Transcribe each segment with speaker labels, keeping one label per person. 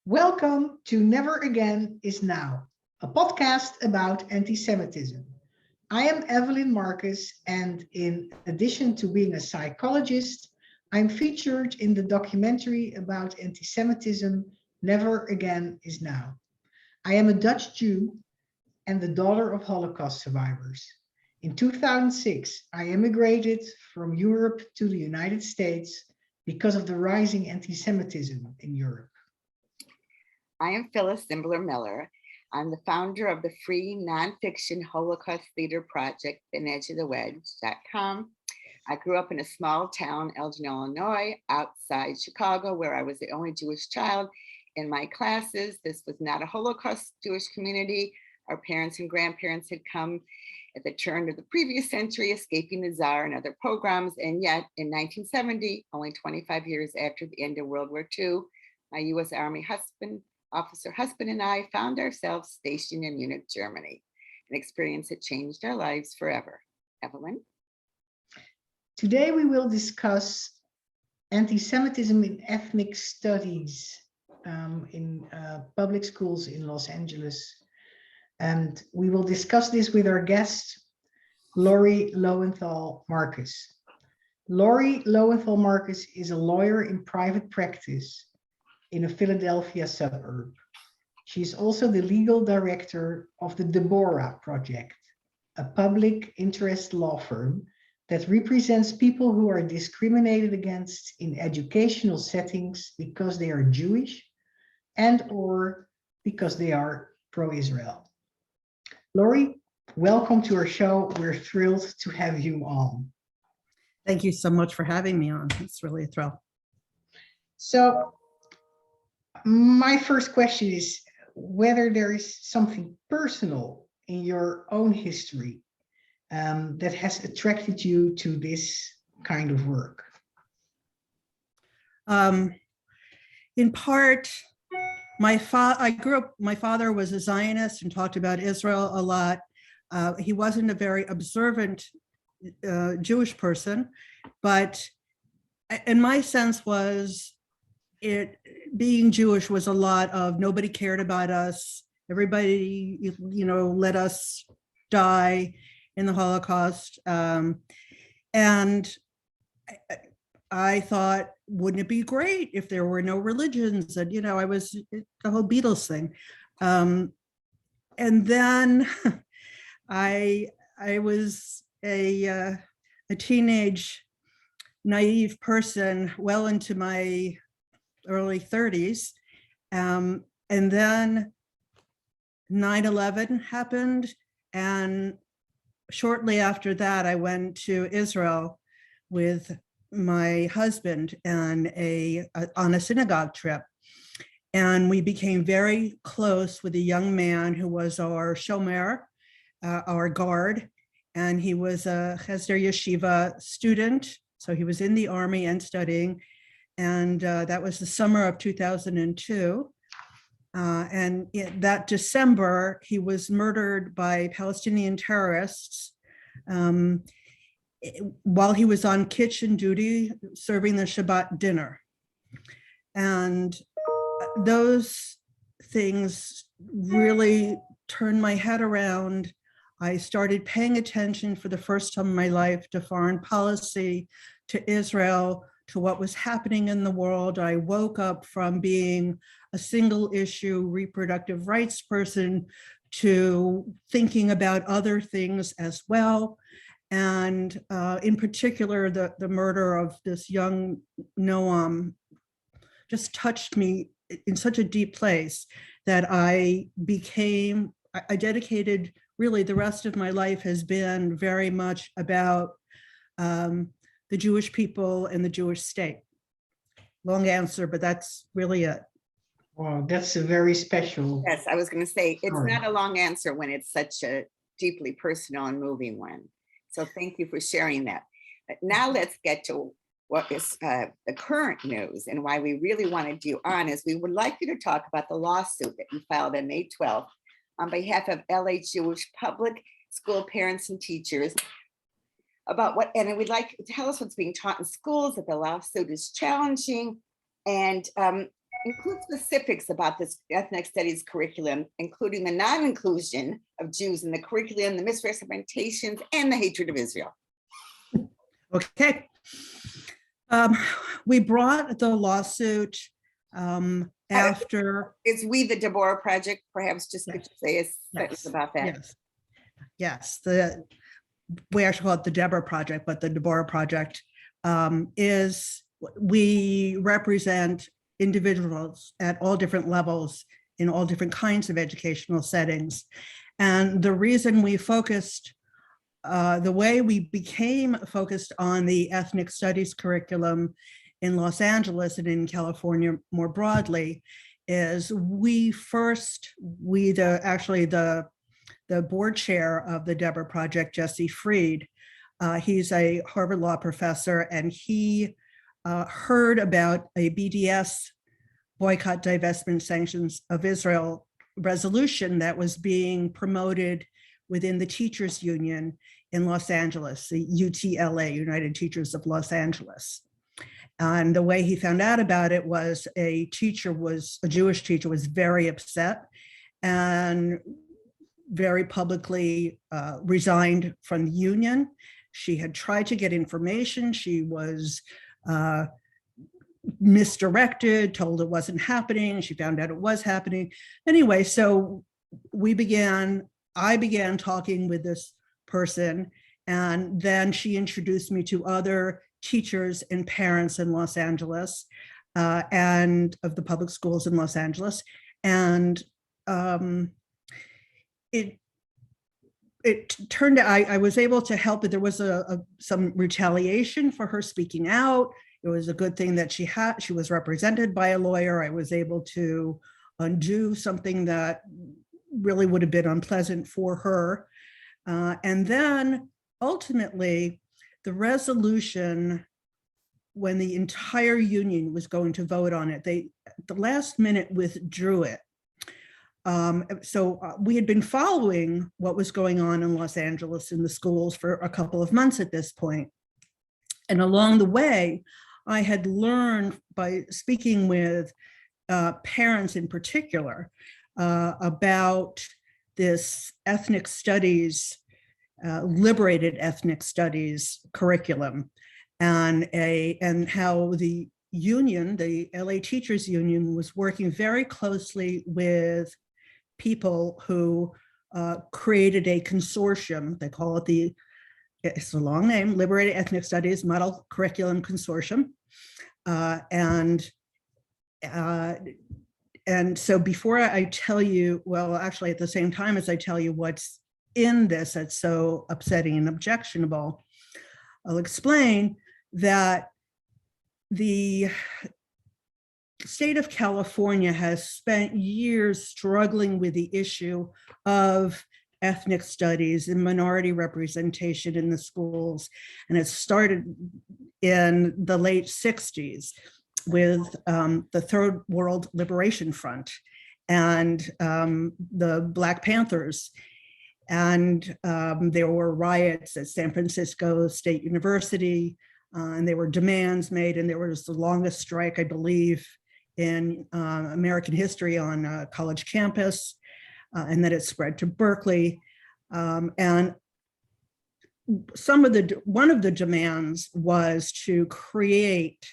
Speaker 1: Welcome to Never Again is Now, a podcast about anti-Semitism. I am Evelyn Marcus, and in addition to being a psychologist, I'm featured in the documentary about anti-Semitism, Never Again is Now. I am a Dutch Jew and the daughter of Holocaust survivors. In 2006, I immigrated from Europe to the United States because of the rising anti-Semitism in Europe.
Speaker 2: I am Phyllis Zimbler-Miller. I'm the founder of the free nonfiction Holocaust theater project, theedgeofthewedge.com. I grew up in a small town, Elgin, Illinois, outside Chicago, where I was the only Jewish child in my classes. This was not a Holocaust Jewish community. Our parents and grandparents had come at the turn of the previous century, escaping the Tsar and other pogroms. And yet in 1970, only 25 years after the end of World War II, my US Army officer husband and I found ourselves stationed in Munich, Germany, an experience that changed our lives forever. Evelyn?
Speaker 1: Today we will discuss anti-Semitism in ethnic studies in public schools in Los Angeles. And we will discuss this with our guest, Lori Lowenthal Marcus. Lori Lowenthal Marcus is a lawyer in private practice in a Philadelphia suburb. She's also the legal director of the Deborah Project, a public interest law firm that represents people who are discriminated against in educational settings because they are Jewish and or because they are pro-Israel. Lori, welcome to our show. We're thrilled to have you on.
Speaker 3: Thank you so much for having me on. It's really a thrill.
Speaker 1: So my first question is whether there is something personal in your own history that has attracted you to this kind of work.
Speaker 3: In part, my father was a Zionist and talked about Israel a lot. He wasn't a very observant Jewish person, but and my sense was being Jewish was a lot of nobody cared about us. Everybody, let us die in the Holocaust. And I thought, wouldn't it be great if there were no religions? And, I was the whole Beatles thing. And then I was a teenage, naive person well into my early 30s. And then 9/11 happened. And shortly after that, I went to Israel with my husband and on a synagogue trip. And we became very close with a young man who was our shomer, our guard. And he was a Hesder Yeshiva student. So he was in the army and studying. And that was the summer of 2002. And that December, he was murdered by Palestinian terrorists while he was on kitchen duty serving the Shabbat dinner. And those things really turned my head around. I started paying attention for the first time in my life to foreign policy, to Israel, to what was happening in the world. I woke up from being a single issue reproductive rights person to thinking about other things as well. And in particular, the murder of this young Noam just touched me in such a deep place that I dedicated, really the rest of my life has been very much about the Jewish people and the Jewish state. Long answer, but that's really it.
Speaker 1: Wow, that's a very special.
Speaker 2: Yes, I was going to say, it's not a long answer when it's such a deeply personal and moving one. So thank you for sharing that. But now let's get to what is the current news and why we really wanted you on is we would like you to talk about the lawsuit that you filed on May 12th on behalf of LA Jewish public school parents and teachers about what, and we'd like to tell us what's being taught in schools, that the lawsuit is challenging, and Include specifics about this ethnic studies curriculum, including the non-inclusion of Jews in the curriculum, the misrepresentations, and the hatred of Israel.
Speaker 3: Okay. We brought the lawsuit after.
Speaker 2: Is we the Deborah Project? Perhaps just could you say a sentence about that?
Speaker 3: Yes. We actually call it the Deborah Project, but the Deborah Project is, we represent individuals at all different levels in all different kinds of educational settings. And the reason we focused, the way we became focused on the ethnic studies curriculum in Los Angeles and in California more broadly is the board chair of the Deborah Project, Jesse Fried, he's a Harvard Law professor, and he heard about a BDS, boycott, divestment, sanctions of Israel resolution that was being promoted within the teachers union in Los Angeles, the UTLA, United Teachers of Los Angeles. And the way he found out about it was a Jewish teacher was very upset and very publicly resigned from the union. She had tried to get information. She was misdirected, told it wasn't happening. She found out it was happening. Anyway, so I began talking with this person, and then she introduced me to other teachers and parents in Los Angeles and of the public schools in Los Angeles. And it turned out I was able to help, but there was some retaliation for her speaking out. It was a good thing that she was represented by a lawyer. I was able to undo something that really would have been unpleasant for her. And then ultimately, the resolution, when the entire union was going to vote on it, they at the last minute withdrew it. So we had been following what was going on in Los Angeles in the schools for a couple of months at this point. And along the way, I had learned by speaking with parents in particular about this ethnic studies, liberated ethnic studies curriculum, and how the union, the LA Teachers Union, was working very closely with people who created a consortium. They call it it's a long name, Liberated Ethnic Studies Model Curriculum Consortium. And so before I tell you, well, actually at the same time as I tell you what's in this that's so upsetting and objectionable, I'll explain that the state of California has spent years struggling with the issue of ethnic studies and minority representation in the schools. And it started in the late 60s with the Third World Liberation Front and the Black Panthers. And there were riots at San Francisco State University, and there were demands made, and there was the longest strike, I believe, in American history on a college campus, and then it spread to Berkeley. And one of the demands was to create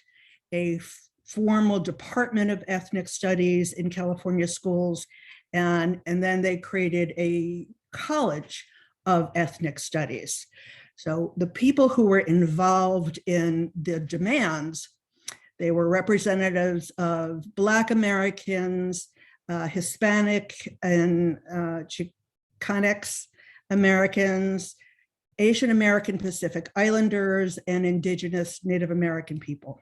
Speaker 3: a formal department of ethnic studies in California schools, and then they created a college of ethnic studies. So the people who were involved in the demands, they were representatives of Black Americans, Hispanic and Chicanx Americans, Asian American Pacific Islanders, and Indigenous Native American people.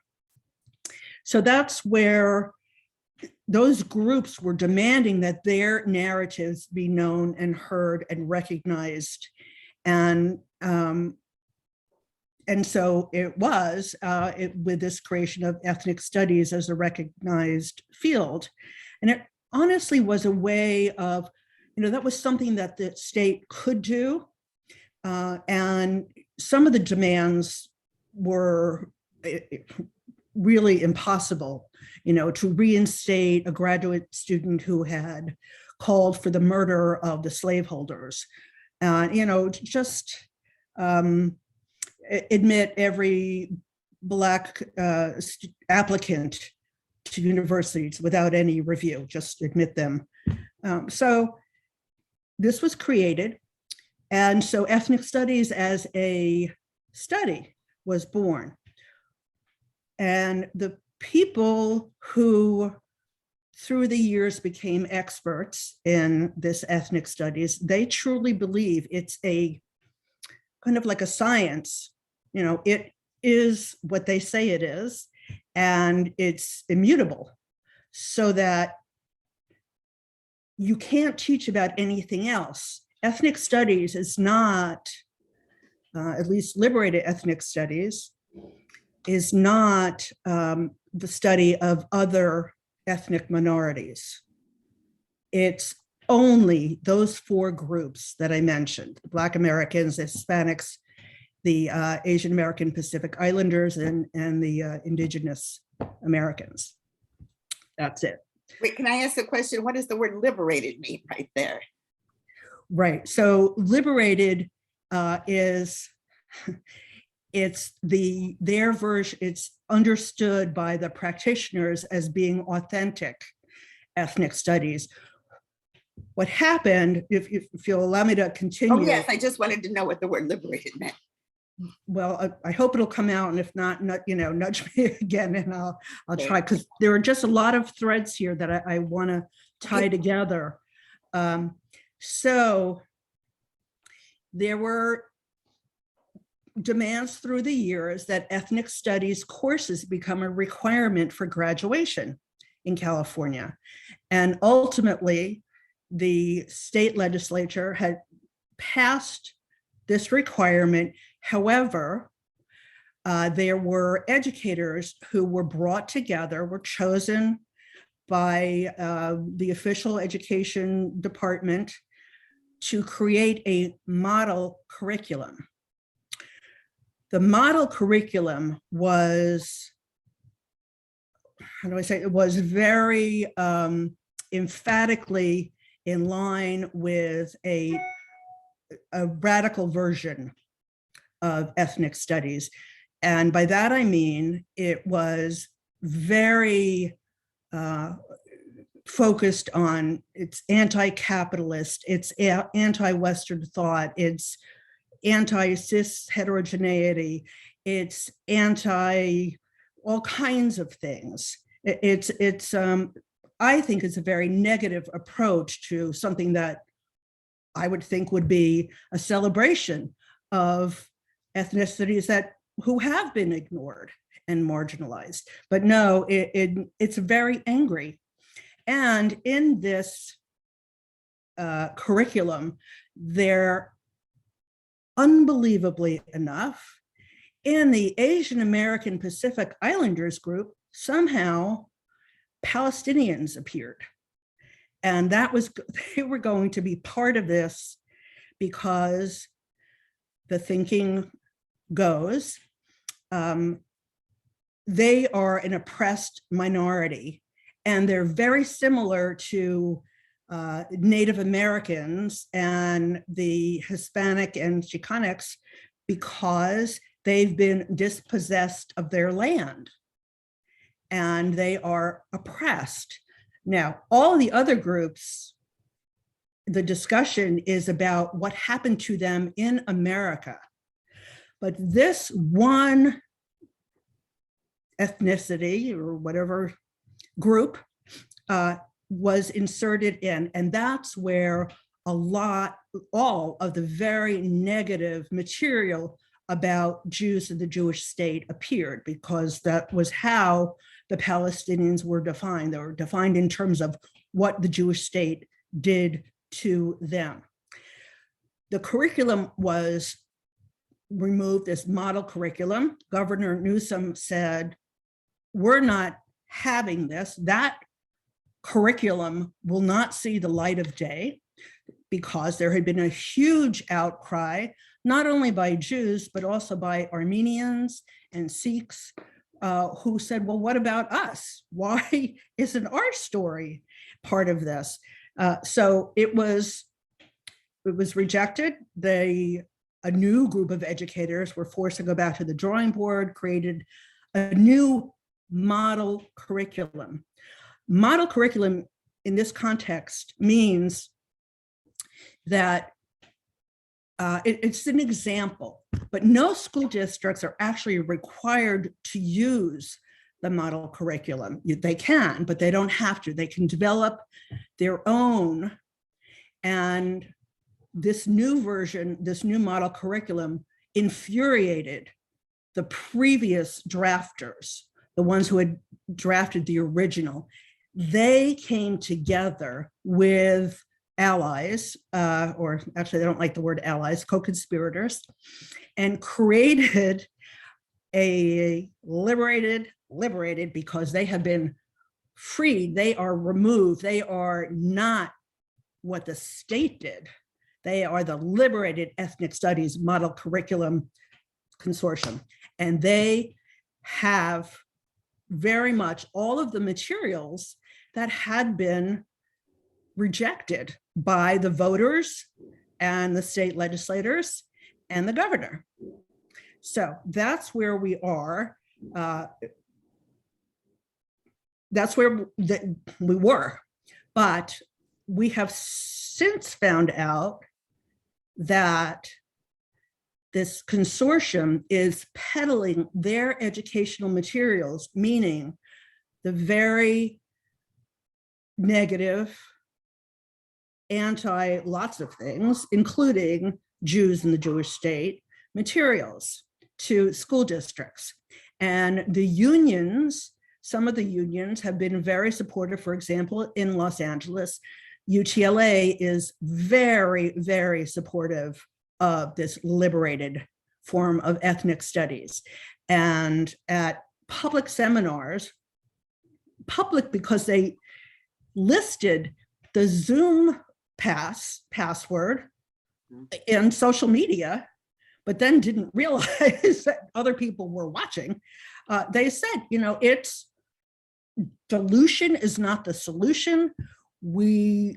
Speaker 3: So that's where those groups were demanding that their narratives be known and heard and recognized. And so it was with this creation of ethnic studies as a recognized field. And it honestly was a way of, that was something that the state could do. And some of the demands were really impossible, to reinstate a graduate student who had called for the murder of the slaveholders. Just admit every Black applicant to universities without any review, just admit them. So this was created. And so ethnic studies as a study was born. And the people who through the years became experts in this ethnic studies, they truly believe it's a kind of like a science. It is what they say it is, and it's immutable, so that you can't teach about anything else. Ethnic studies is not, at least liberated ethnic studies, is not the study of other ethnic minorities. It's only those four groups that I mentioned: Black Americans, Hispanics, the Asian American Pacific Islanders, and the Indigenous Americans. That's it.
Speaker 2: Wait, can I ask a question? What does the word liberated mean right there?
Speaker 3: Right. So liberated is, it's their version, it's understood by the practitioners as being authentic ethnic studies. What happened, if you'll allow me to continue.
Speaker 2: Oh yes, I just wanted to know what the word liberated meant.
Speaker 3: Well, I hope it'll come out, and if not, nudge me again, and I'll try, because there are just a lot of threads here that I want to tie together. So there were demands through the years that ethnic studies courses become a requirement for graduation in California. And ultimately, the state legislature had passed this requirement. However, there were educators who were brought together, were chosen by the official education department to create a model curriculum. The model curriculum was, how do I say, it was very emphatically in line with a radical version of ethnic studies. And by that, I mean, it was very focused on, it's anti-capitalist, it's anti-Western thought, it's anti-cis heterogeneity, it's anti all kinds of things. It's I think it's a very negative approach to something that I would think would be a celebration of ethnicities who have been ignored and marginalized. But no, it's very angry. And in this curriculum, there, unbelievably enough, in the Asian American Pacific Islanders group, somehow Palestinians appeared. And they were going to be part of this, because the thinking goes, they are an oppressed minority, and they're very similar to Native Americans and the Hispanic and Chicanx, because they've been dispossessed of their land and they are oppressed. Now, all the other groups, the discussion is about what happened to them in America. But this one ethnicity or whatever group was inserted in, and that's where all of the very negative material about Jews and the Jewish state appeared, because that was how the Palestinians were defined. They were defined in terms of what the Jewish state did to them. The curriculum was removed as model curriculum. Governor Newsom said, we're not having this. That curriculum will not see the light of day, because there had been a huge outcry, not only by Jews, but also by Armenians and Sikhs, who said, well, what about us? Why isn't our story part of this? So it was rejected. A new group of educators were forced to go back to the drawing board, created a new model curriculum. Model curriculum in this context means that it's an example, but no school districts are actually required to use the model curriculum. They can, but they don't have to. They can develop their own. And this new version, this new model curriculum infuriated the previous drafters, the ones who had drafted the original. They came together with allies, or actually they don't like the word allies, co-conspirators, and created a liberated because they have been freed, they are removed, they are not what the state did. They are the Liberated Ethnic Studies Model Curriculum Consortium. And they have very much all of the materials that had been rejected by the voters and the state legislators and the governor. So that's where we are. That's where we were. But we have since found out that this consortium is peddling their educational materials, meaning the very negative, anti lots of things, including Jews in the Jewish state, materials to school districts. And the unions, some of the unions have been very supportive. For example, in Los Angeles, UTLA is very, very supportive of this liberated form of ethnic studies. And at public seminars, public because they listed the Zoom password in social media, but then didn't realize that other people were watching. They said, it's dilution is not the solution. We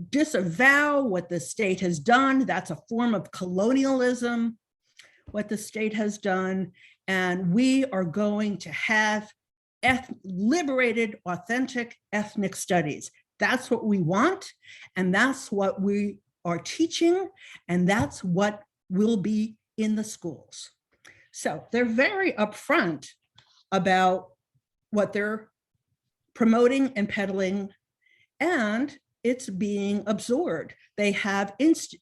Speaker 3: disavow what the state has done. That's a form of colonialism, what the state has done. And we are going to have liberated, authentic ethnic studies. That's what we want. And that's what we are teaching. And that's what will be in the schools. So they're very upfront about what they're promoting and peddling, and it's being absorbed. They have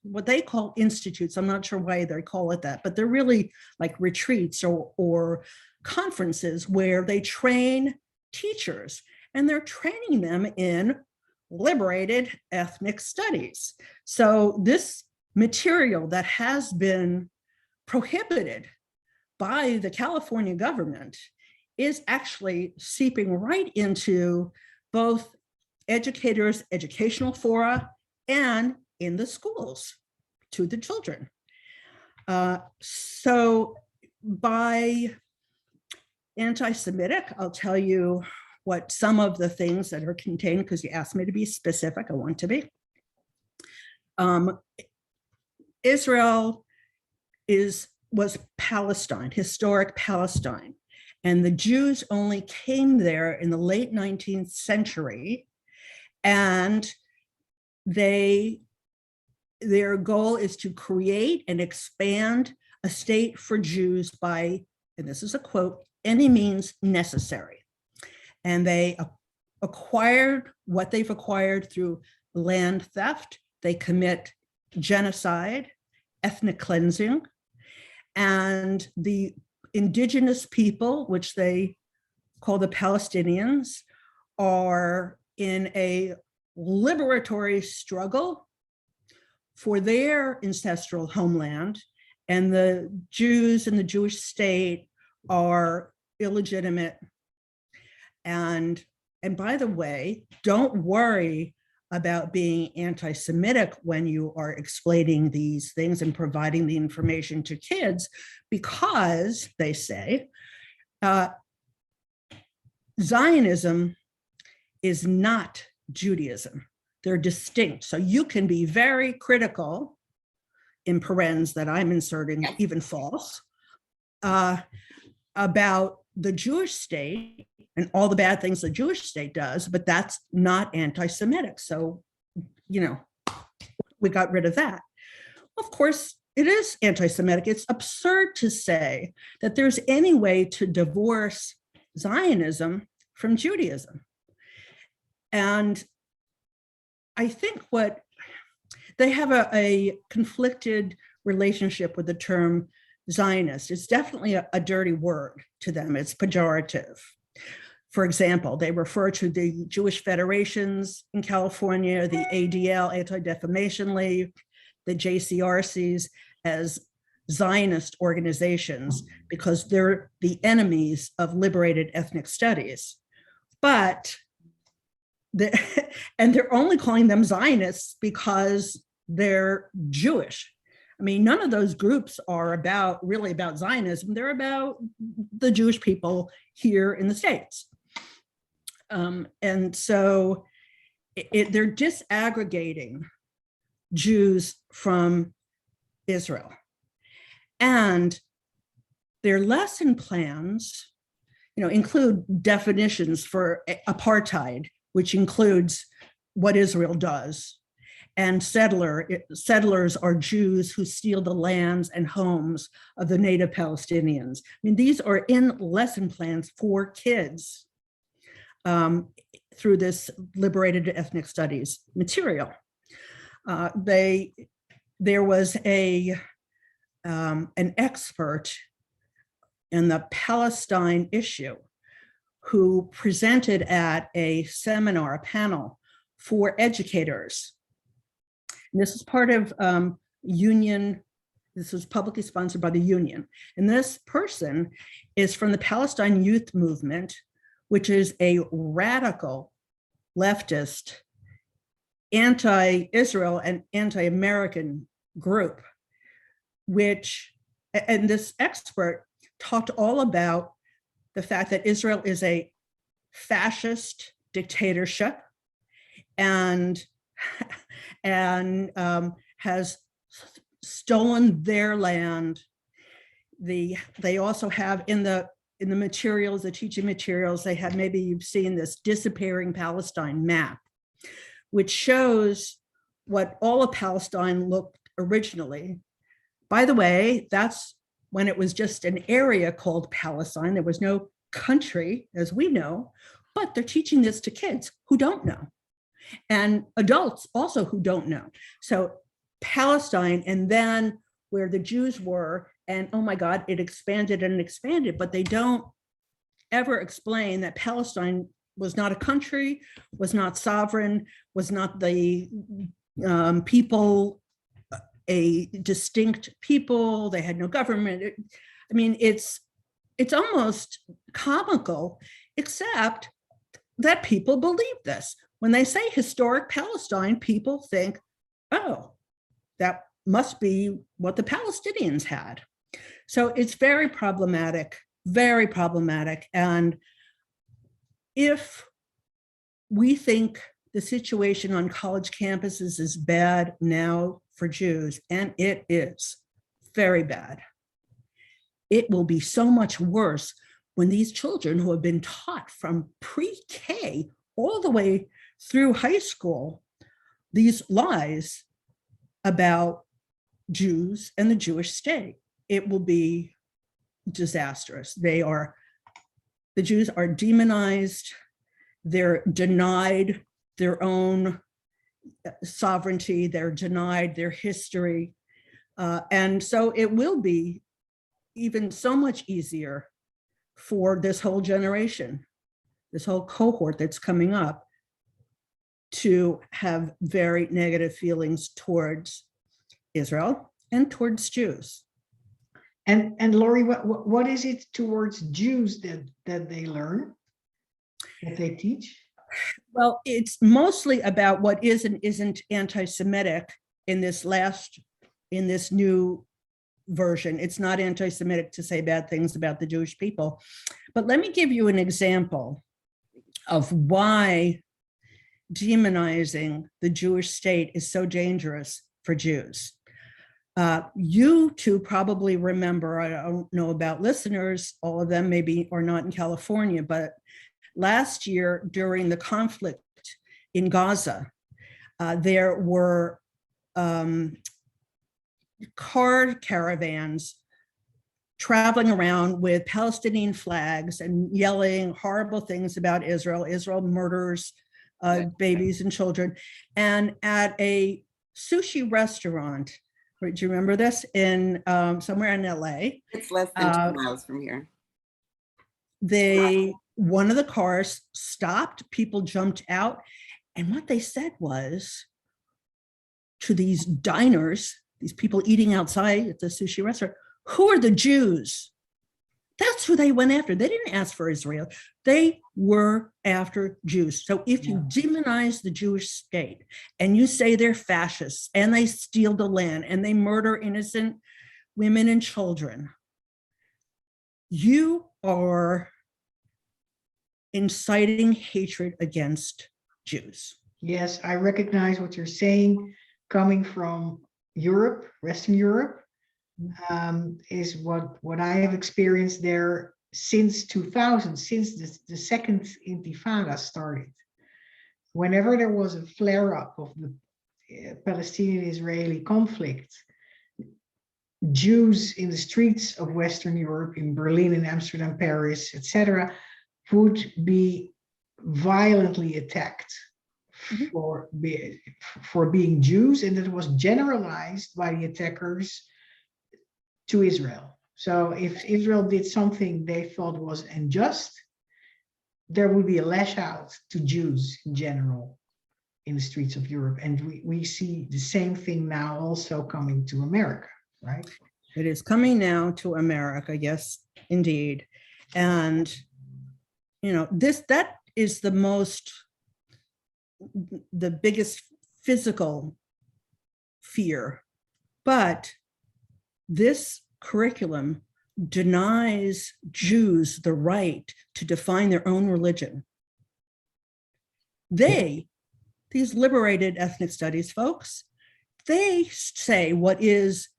Speaker 3: what they call institutes. I'm not sure why they call it that, but they're really like retreats or conferences where they train teachers, and they're training them in liberated ethnic studies. So this material that has been prohibited by the California government is actually seeping right into both educators' educational fora and in the schools to the children. So by anti-Semitic, I'll tell you what some of the things that are contained, because you asked me to be specific, I want to be. Israel was Palestine, historic Palestine. And the Jews only came there in the late 19th century. And their goal is to create and expand a state for Jews by, and this is a quote, any means necessary. And they acquired what they've acquired through land theft. They commit genocide, ethnic cleansing, and the indigenous people, which they call the Palestinians, are in a liberatory struggle for their ancestral homeland, and the Jews in the Jewish state are illegitimate. And by the way, don't worry about being anti-Semitic when you are explaining these things and providing the information to kids, because they say, Zionism is not Judaism. They're distinct. So you can be very critical, in parens that I'm inserting, even false, about the Jewish state and all the bad things the Jewish state does, but that's not anti-Semitic. So, you know, we got rid of that. Of course, it is anti-Semitic. It's absurd to say that there's any way to divorce Zionism from Judaism. And I think what they have a conflicted relationship with the term Zionist. It's definitely a dirty word to them. It's pejorative. For example, they refer to the Jewish federations in California, the ADL, Anti-Defamation League, the JCRCs as Zionist organizations because they're the enemies of liberated ethnic studies. But and they're only calling them Zionists because they're Jewish. I mean, none of those groups are really about Zionism. They're about the Jewish people here in the States. And so they're disaggregating Jews from Israel. And their lesson plans, include definitions for apartheid, which includes what Israel does. And settlers are Jews who steal the lands and homes of the native Palestinians. I mean, these are in lesson plans for kids through this liberated ethnic studies material. There was an expert in the Palestine issue who presented at a seminar, a panel for educators. And this is part of union. This was publicly sponsored by the union. And this person is from the Palestine Youth Movement, which is a radical leftist, anti-Israel and anti-American group, and this expert talked all about the fact that Israel is a fascist dictatorship and has stolen their land. They also have in the materials, the teaching materials, they have, maybe you've seen this disappearing Palestine map, which shows what all of Palestine looked originally. By the way, that's when it was just an area called Palestine. There was no country, as we know, but they're teaching this to kids who don't know, and adults also who don't know. So Palestine, and then where the Jews were, and oh my God, it expanded and expanded, but they don't ever explain that Palestine was not a country, was not sovereign, was not the people, a distinct people. They had no government. I mean, it's almost comical, except that people believe this. When they say historic Palestine, people think, oh, that must be what the Palestinians had. So it's very problematic, very problematic. And if we think the situation on college campuses is bad now for Jews, and it is very bad, it will be so much worse when these children who have been taught from pre-K all the way through high school these lies about Jews and the Jewish state. It will be disastrous. The Jews are demonized. They're denied their own sovereignty. They're denied their history. And so it will be even so much easier for this whole generation, this whole cohort that's coming up, to have very negative feelings towards Israel and towards Jews.
Speaker 1: And Lori, what is it towards Jews that they learn, that they teach?
Speaker 3: Well, it's mostly about what is and isn't anti-Semitic in this new version. It's not anti-Semitic to say bad things about the Jewish people. But let me give you an example of why demonizing the Jewish state is so dangerous for Jews. You two probably remember, I don't know about listeners, all of them maybe are not in California, but last year during the conflict in Gaza, there were car caravans traveling around with Palestinian flags and yelling horrible things about Israel. Israel murders babies and children. And at a sushi restaurant, do you remember this, in somewhere in LA?
Speaker 2: It's less than 2 miles from here.
Speaker 3: One of the cars stopped, people jumped out, and what they said was to these diners, these people eating outside at the sushi restaurant, who are the Jews? That's who they went after. They didn't ask for Israel. They were after Jews. So if you demonize the Jewish state and you say they're fascists and they steal the land and they murder innocent women and children, you are inciting hatred against Jews.
Speaker 1: Yes, I recognize what you're saying. Coming from Europe, Western Europe, is what I have experienced there since 2000, since the second Intifada started. Whenever there was a flare-up of the Palestinian-Israeli conflict, Jews in the streets of Western Europe, in Berlin, in Amsterdam, Paris, etc., would be violently attacked for being Jews, and it was generalized by the attackers to Israel. So if Israel did something they thought was unjust, there would be a lash out to Jews in general in the streets of Europe. And we see the same thing now also coming to America, right?
Speaker 3: It is coming now to America, yes, indeed. And, you know, that is the biggest physical fear. But this curriculum denies Jews the right to define their own religion. These liberated ethnic studies folks, they say what is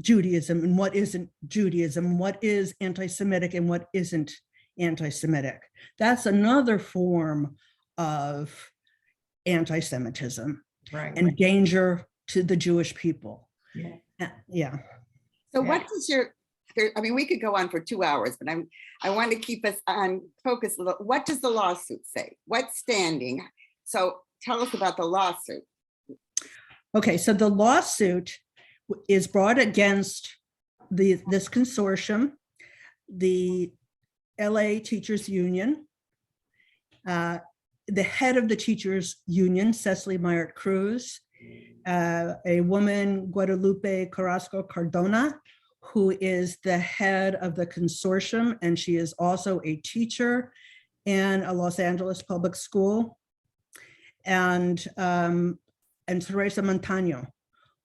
Speaker 3: Judaism and what isn't Judaism, what is anti-Semitic and what isn't anti-Semitic. That's another form of anti-Semitism,
Speaker 1: Right.
Speaker 3: And danger to the Jewish people.
Speaker 1: Yeah.
Speaker 2: So what does I mean, we could go on for 2 hours, but I want to keep us on focus a little. What does the lawsuit say? What's standing? So tell us about the lawsuit.
Speaker 3: Okay, so the lawsuit is brought against this consortium, the LA Teachers Union, the head of the teachers union, Cecily Myert Cruz, a woman, Guadalupe Carrasco Cardona, who is the head of the consortium, and she is also a teacher in a Los Angeles public school, and Teresa Montano,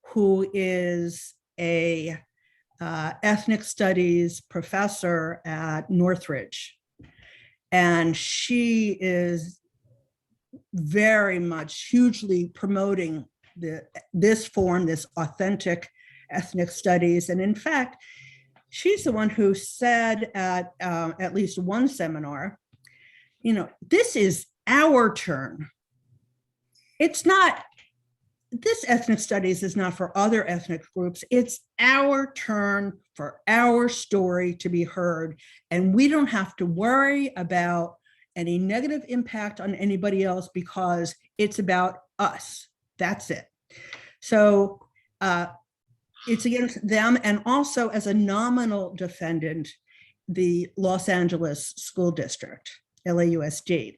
Speaker 3: who is a ethnic studies professor at Northridge. And she is very much hugely promoting this form, this authentic ethnic studies. And in fact, she's the one who said at least one seminar, you know, this is our turn. It's not, this ethnic studies is not for other ethnic groups. It's our turn for our story to be heard. And we don't have to worry about any negative impact on anybody else because it's about us. That's it. So it's against them, and also as a nominal defendant, the Los Angeles School District, LAUSD.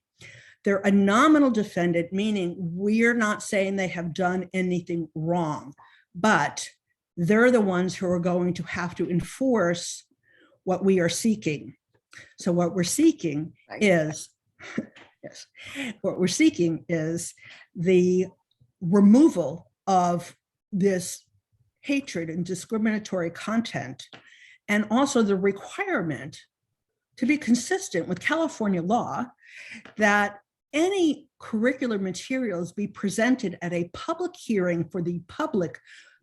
Speaker 3: They're a nominal defendant, meaning we're not saying they have done anything wrong, but they're the ones who are going to have to enforce what we are seeking. So what we're seeking is, yes, what we're seeking is the removal of this hatred and discriminatory content, and also the requirement to be consistent with California law that any curricular materials be presented at a public hearing for the public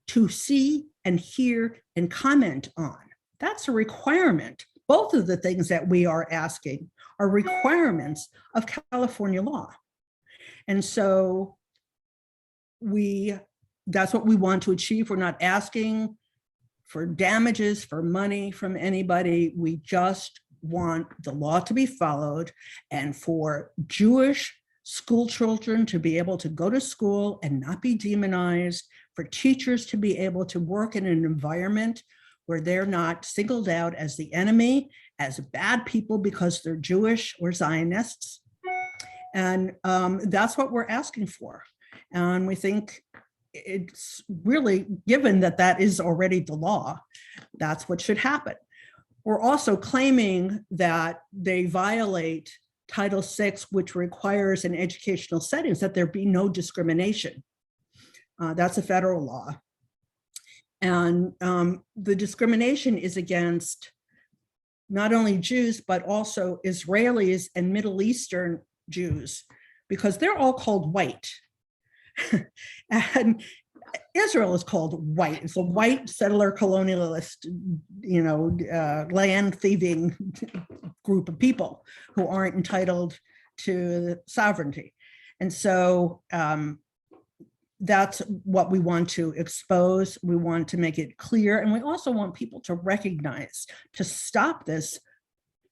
Speaker 3: to see and hear and comment on. That's a requirement. Both of the things that we are asking are requirements of California law. And so that's what we want to achieve. We're not asking for damages, for money from anybody. We just want the law to be followed and for Jewish school children to be able to go to school and not be demonized, for teachers to be able to work in an environment where they're not singled out as the enemy, as bad people because they're Jewish or Zionists. And that's what we're asking for. And we think it's really, given that that is already the law, that's what should happen. We're also claiming that they violate Title VI, which requires in educational settings that there be no discrimination. That's a federal law. And the discrimination is against not only Jews, but also Israelis and Middle Eastern Jews, because they're all called white. And Israel is called white. It's a white settler colonialist, land thieving group of people who aren't entitled to sovereignty. And so that's what we want to expose. We want to make it clear. And we also want people to recognize, to stop this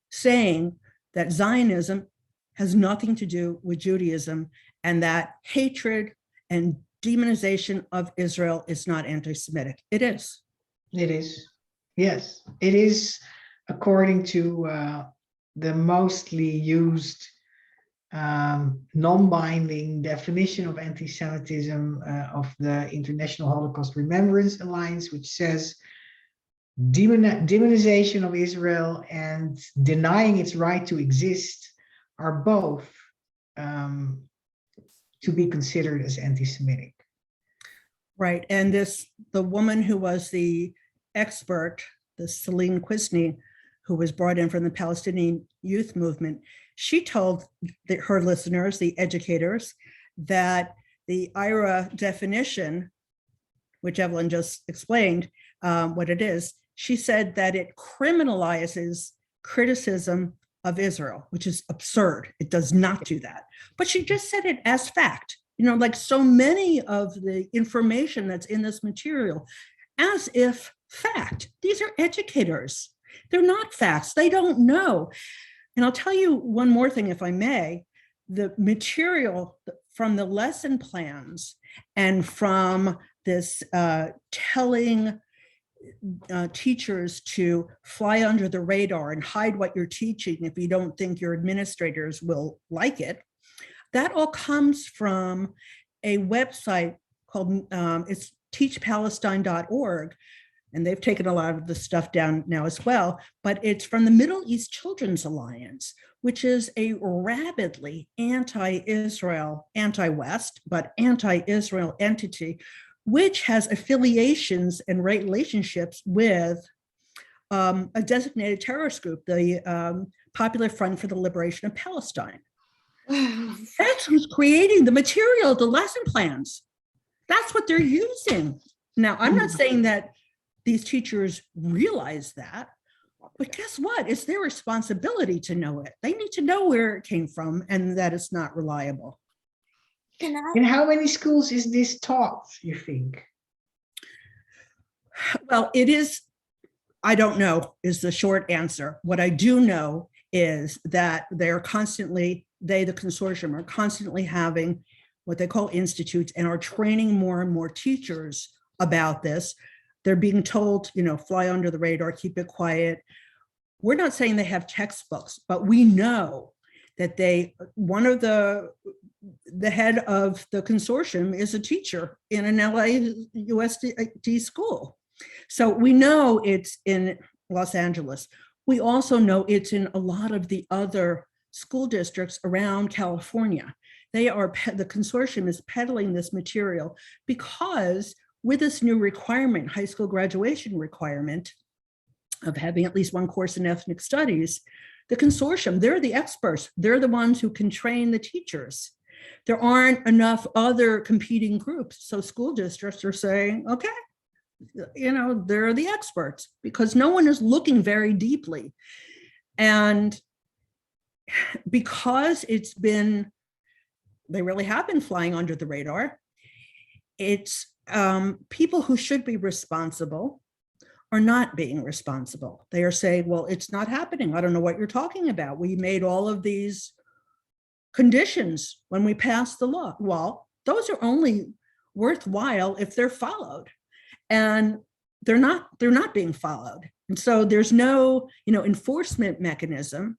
Speaker 3: saying that Zionism has nothing to do with Judaism and that hatred and demonization of Israel is not anti-Semitic. It is.
Speaker 1: It is. Yes, it is, according to the mostly used non-binding definition of anti-Semitism of the International Holocaust Remembrance Alliance, which says demonization of Israel and denying its right to exist are both to be considered as anti-Semitic.
Speaker 3: Right, and the woman who was the expert, the Celine Quisney, who was brought in from the Palestinian youth movement, she told her listeners, the educators, that the IHRA definition, which Evelyn just explained what it is, she said that it criminalizes criticism of Israel, which is absurd. It does not do that. But she just said it as fact, like so many of the information that's in this material, as if fact. These are educators. They're not facts. They don't know. And I'll tell you one more thing, if I may. The material from the lesson plans and from this telling teachers to fly under the radar and hide what you're teaching if you don't think your administrators will like it, that all comes from a website called, it's teachpalestine.org. And they've taken a lot of the stuff down now as well, but it's from the Middle East Children's Alliance, which is a rabidly anti-Israel, anti-West, but anti-Israel entity, which has affiliations and relationships with a designated terrorist group, the Popular Front for the Liberation of Palestine. That's who's creating the material, the lesson plans. That's what they're using. Now, I'm not saying that these teachers realize that, but guess what? It's their responsibility to know it. They need to know where it came from and that it's not reliable.
Speaker 1: In how many schools is this taught, you think?
Speaker 3: Well, it is, I don't know, is the short answer. What I do know is that they're constantly, the consortium are constantly having what they call institutes and are training more and more teachers about this. They're being told, fly under the radar, keep it quiet. We're not saying they have textbooks, but we know that one of the head of the consortium is a teacher in an LAUSD school. So we know it's in Los Angeles. We also know it's in a lot of the other school districts around California. The consortium is peddling this material because with this new requirement, high school graduation requirement of having at least one course in ethnic studies, The consortium, they're the experts. They're the ones who can train the teachers. There aren't enough other competing groups. So school districts are saying, okay, they're the experts because no one is looking very deeply. And because they really have been flying under the radar, it's people who should be responsible are not being responsible. They are saying, well, it's not happening. I don't know what you're talking about. We made all of these conditions when we passed the law. Well, those are only worthwhile if they're followed, and they're not being followed. And so there's no, enforcement mechanism.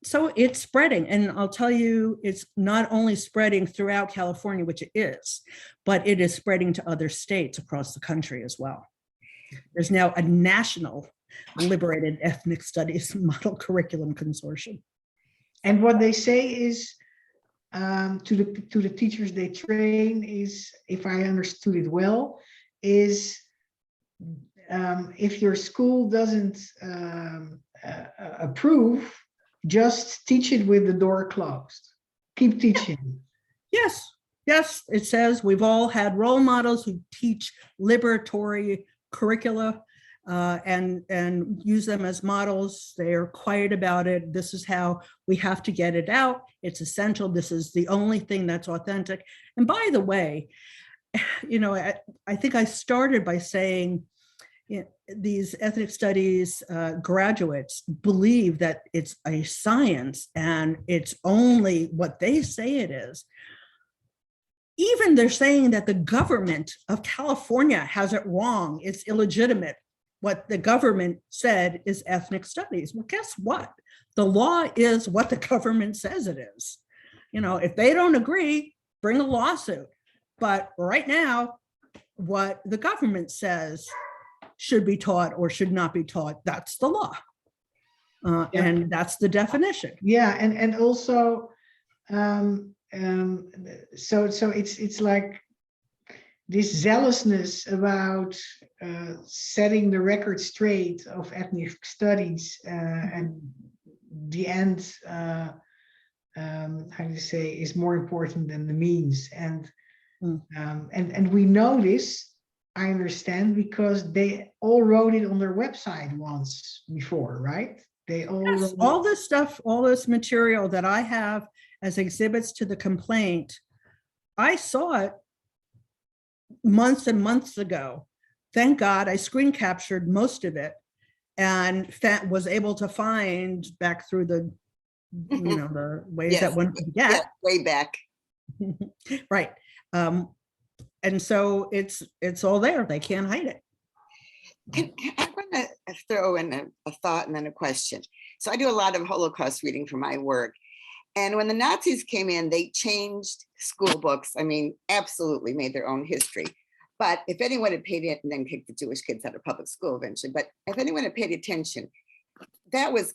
Speaker 3: So it's spreading. And I'll tell you, it's not only spreading throughout California, which it is, but it is spreading to other states across the country as well. There's now a national liberated ethnic studies model curriculum consortium.
Speaker 1: And what they say is to the teachers they train is, if I understood it well, is if your school doesn't approve, just teach it with the door closed. Keep teaching.
Speaker 3: Yes, it says we've all had role models who teach liberatory curricula and use them as models. They are quiet about it. This is how we have to get it out. It's essential. This is the only thing that's authentic. And by the way, I think I started by saying these ethnic studies graduates believe that it's a science and it's only what they say it is. Even they're saying that the government of California has it wrong. It's illegitimate. What the government said is ethnic studies. Well, guess what? The law is what the government says it is. If they don't agree, bring a lawsuit. But right now, what the government says should be taught or should not be taught, that's the law. And that's the definition.
Speaker 1: Yeah, and also, so it's like this zealousness about setting the record straight of ethnic studies and the end, how do you say, is more important than the means. And we know this, I understand, because they all wrote it on their website once before, right? They all
Speaker 3: this stuff, all this material that I have as exhibits to the complaint, I saw it months and months ago. Thank God I screen captured most of it and was able to find back through the, the ways that one can get.
Speaker 2: Yes, way back.
Speaker 3: Right. And so it's all there. They can't hide it.
Speaker 2: I want to throw in a thought and then a question. So I do a lot of Holocaust reading for my work. And when the Nazis came in, they changed school books. I mean, absolutely made their own history. But if anyone had paid it, and then kicked the Jewish kids out of public school eventually, but if anyone had paid attention, that was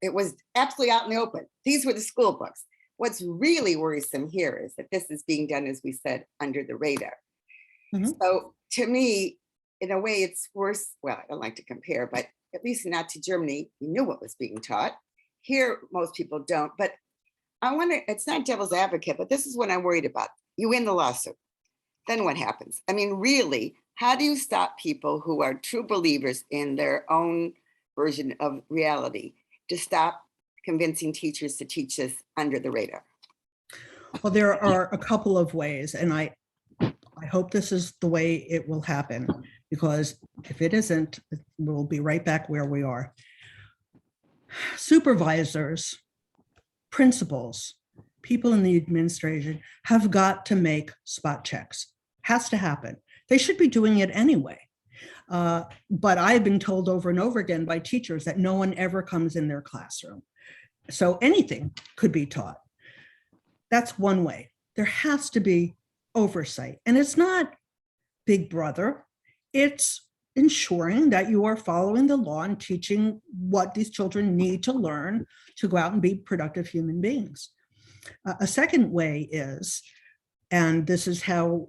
Speaker 2: it was absolutely out in the open. These were the school books. What's really worrisome here is that this is being done, as we said, under the radar. Mm-hmm. So to me, in a way, it's worse. Well, I don't like to compare, but at least in Nazi Germany, you knew what was being taught. Here, most people don't. But I wonder, it's not devil's advocate, but this is what I'm worried about. You win the lawsuit. Then what happens? I mean, really, how do you stop people who are true believers in their own version of reality to stop convincing teachers to teach this under the radar?
Speaker 3: Well, there are a couple of ways, and I hope this is the way it will happen, because if it isn't, we'll be right back where we are. Supervisors, principals, people in the administration have got to make spot checks. Has to happen. They should be doing it anyway. But I've been told over and over again by teachers that no one ever comes in their classroom. So anything could be taught. That's one way. There has to be oversight. And it's not Big Brother. It's ensuring that you are following the law and teaching what these children need to learn to go out and be productive human beings. A second way is, and this is how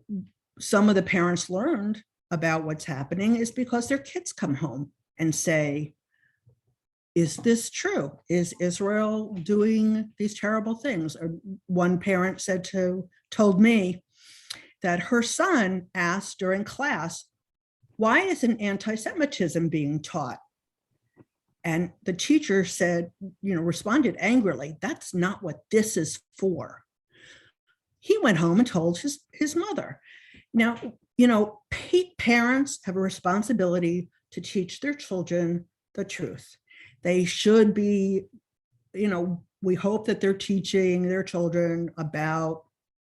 Speaker 3: some of the parents learned about what's happening, is because their kids come home and say, is this true? Is Israel doing these terrible things? Or one parent told me that her son asked during class, why isn't anti-Semitism being taught? And the teacher said, responded angrily, that's not what this is for. He went home and told his mother. Now, parents have a responsibility to teach their children the truth. They should be, we hope that they're teaching their children about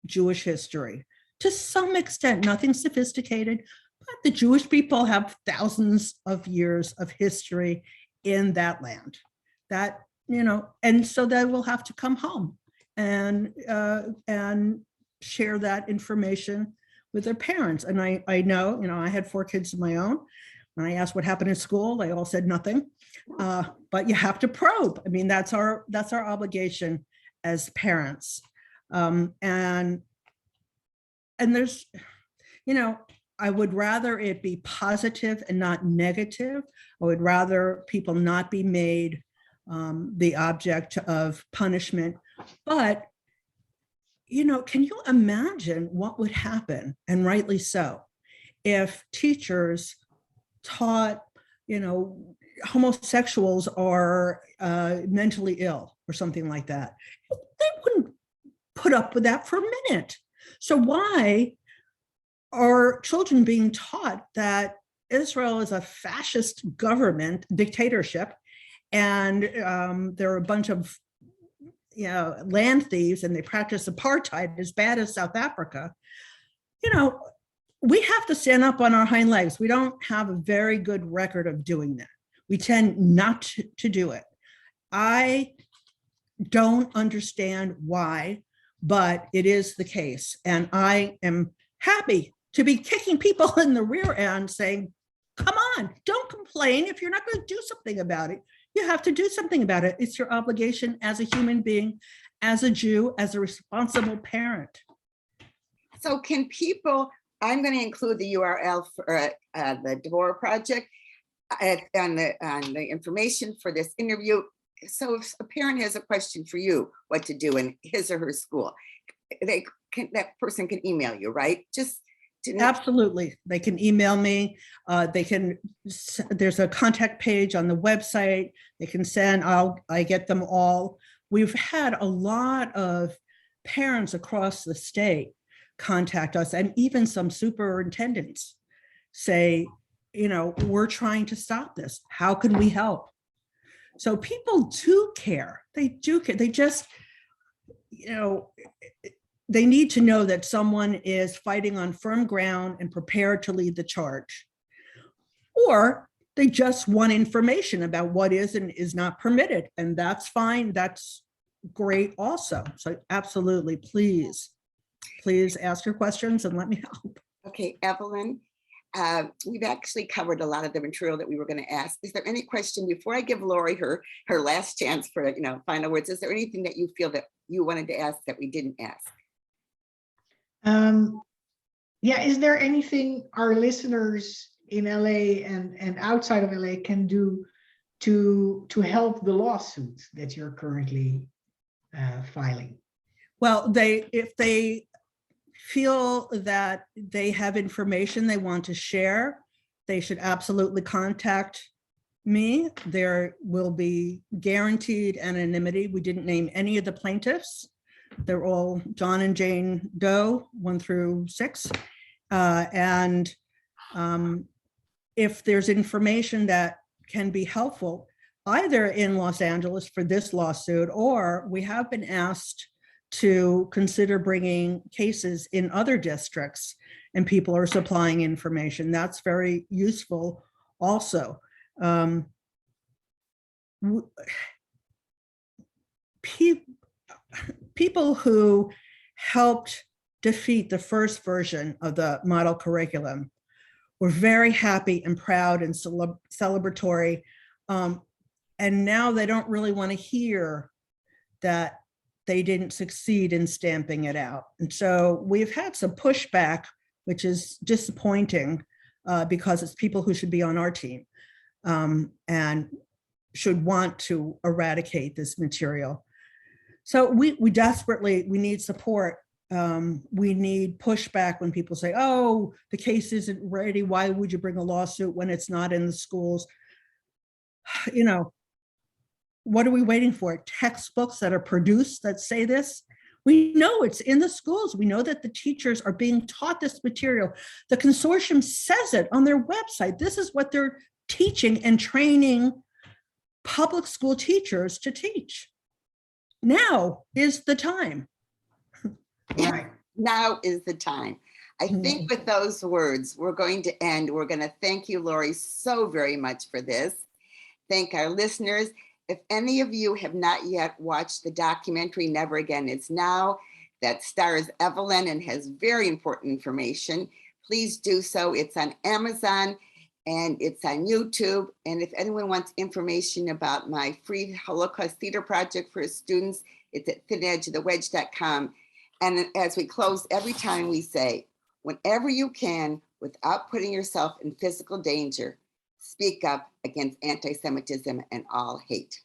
Speaker 3: Jewish history to some extent, nothing sophisticated, but the Jewish people have thousands of years of history in that land, and so they will have to come home and share that information with their parents. And I know, I had 4 kids of my own. When I asked what happened in school, they all said nothing. But you have to probe. I mean, that's our obligation as parents. And there's, I would rather it be positive and not negative. I would rather people not be made the object of punishment. But, can you imagine what would happen, and rightly so, if teachers taught, homosexuals are mentally ill or something like that? They wouldn't put up with that for a minute. So why are children being taught that Israel is a fascist government, dictatorship, and there are a bunch of land thieves and they practice apartheid as bad as South Africa? We have to stand up on our hind legs. We don't have a very good record of doing that. We tend not to do it. I don't understand why, but it is the case. And I am happy to be kicking people in the rear end saying, come on, don't complain. If you're not going to do something about it, you have to do something about it. It's your obligation as a human being, as a Jew, as a responsible parent.
Speaker 2: So can people, I'm going to include the URL for the Deborah Project on the information for this interview. So if a parent has a question for you, what to do in his or her school, that person can email you, right?
Speaker 3: Absolutely. They can email me. There's a contact page on the website. They can send, I get them all. We've had a lot of parents across the state contact us, and even some superintendents say, we're trying to stop this. How can we help? So people do care. They do care. They just, they need to know that someone is fighting on firm ground and prepared to lead the charge. Or they just want information about what is and is not permitted. And that's fine. That's great also. So absolutely, please ask your questions and let me help.
Speaker 2: Okay, Evelyn, we've actually covered a lot of the material that we were going to ask. Is there any question, before I give Lori her last chance for final words, is there anything that you feel that you wanted to ask that we didn't ask?
Speaker 1: Is there anything our listeners in LA and outside of LA can do to help the lawsuit that you're currently filing?
Speaker 3: Well, if they feel that they have information they want to share, they should absolutely contact me. There will be guaranteed anonymity. We didn't name any of the plaintiffs. They're all John and Jane Doe, 1 through 6. And if there's information that can be helpful, either in Los Angeles for this lawsuit, or we have been asked to consider bringing cases in other districts, and people are supplying information. That's very useful also. People who helped defeat the first version of the model curriculum were very happy and proud and celebratory. And now they don't really want to hear that they didn't succeed in stamping it out. And so we've had some pushback, which is disappointing because it's people who should be on our team and should want to eradicate this material. So we desperately, we need support. We need pushback when people say, oh, the case isn't ready. Why would you bring a lawsuit when it's not in the schools? You know, what are we waiting for? Textbooks that are produced that say this? We know it's in the schools. We know that the teachers are being taught this material. The consortium says it on their website. This is what they're teaching and training public school teachers to teach. Now is the time.
Speaker 1: Right.
Speaker 2: Now is the time. I think with those words, we're going to end. We're going to thank you, Lori, so very much for this. Thank our listeners. If any of you have not yet watched the documentary Never Again Is Now, that stars Evelyn and has very important information, please do so. It's on Amazon and it's on YouTube. And if anyone wants information about my free Holocaust Theater Project for students, it's at thinedgeofthewedge.com. And as we close, every time we say, whenever you can, without putting yourself in physical danger, speak up against anti-Semitism and all hate.